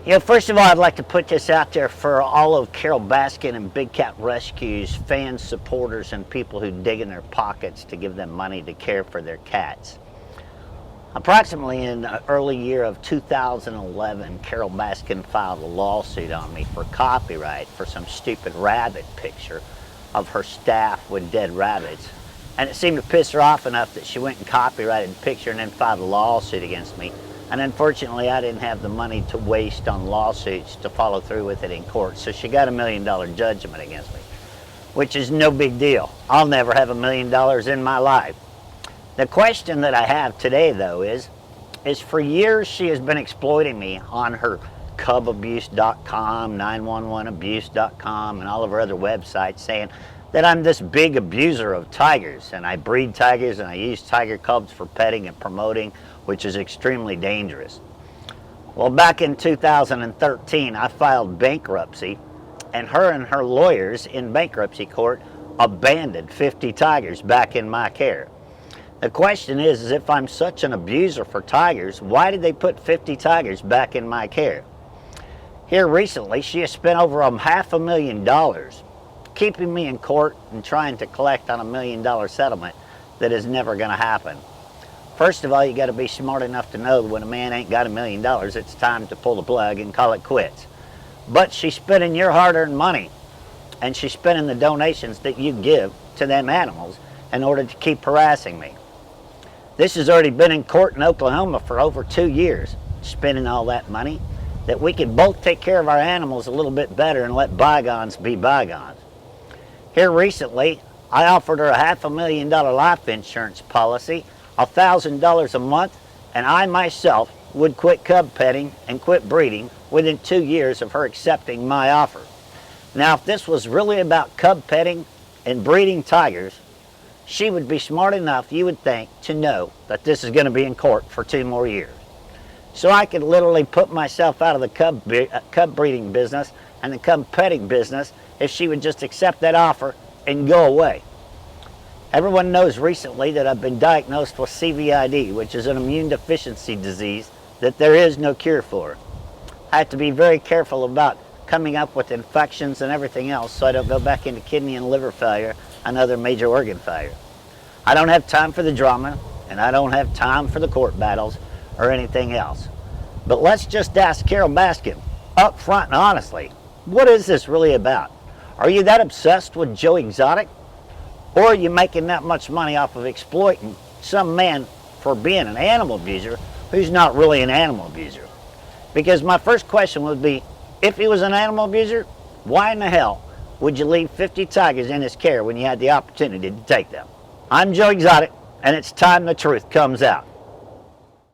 First of all, I'd like to put this out there for all of Carole Baskin and Big Cat Rescue's fans, supporters, and people who dig in their pockets to give them money to care for their cats. Approximately in the early year of 2011, Carole Baskin filed a lawsuit on me for copyright for some stupid rabbit picture of her staff with dead rabbits. And it seemed to piss her off enough that she went and copyrighted the picture and then filed a lawsuit against me. And unfortunately, I didn't have the money to waste on lawsuits to follow through with it in court. So she got $1 million judgment against me, which is no big deal. I'll never have $1 million in my life. The question that I have today, though, is for years she has been exploiting me on her cubabuse.com, 911abuse.com, and all of her other websites, saying that I'm this big abuser of tigers, and I breed tigers and I use tiger cubs for petting and promoting, which is extremely dangerous. Well, back in 2013, I filed bankruptcy, and her lawyers in bankruptcy court abandoned 50 tigers back in my care. The question is if I'm such an abuser for tigers, why did they put 50 tigers back in my care? Here recently, she has spent over $500,000 keeping me in court and trying to collect on $1 million settlement that is never going to happen. First of all, you got to be smart enough to know that when a man ain't got $1 million, it's time to pull the plug and call it quits. But she's spending your hard-earned money, and she's spending the donations that you give to them animals in order to keep harassing me. This has already been in court in Oklahoma for over 2 years, spending all that money, that we could both take care of our animals a little bit better and let bygones be bygones. Here recently, I offered her a $500,000 life insurance policy, $1,000 a month, and I myself would quit cub petting and quit breeding within 2 years of her accepting my offer. Now, if this was really about cub petting and breeding tigers, she would be smart enough, you would think, to know that this is going to be in court for 2 more years. So I could literally put myself out of the cub breeding business and the cub petting business if she would just accept that offer and go away. Everyone knows recently that I've been diagnosed with CVID, which is an immune deficiency disease that there is no cure for. I have to be very careful about coming up with infections and everything else so I don't go back into kidney and liver failure and other major organ failure. I don't have time for the drama, and I don't have time for the court battles or anything else. But let's just ask Carole Baskin, up front and honestly, what is this really about? Are you that obsessed with Joe Exotic? Or are you making that much money off of exploiting some man for being an animal abuser who's not really an animal abuser? Because my first question would be, if he was an animal abuser, why in the hell would you leave 50 tigers in his care when you had the opportunity to take them? I'm Joe Exotic, and it's time the truth comes out.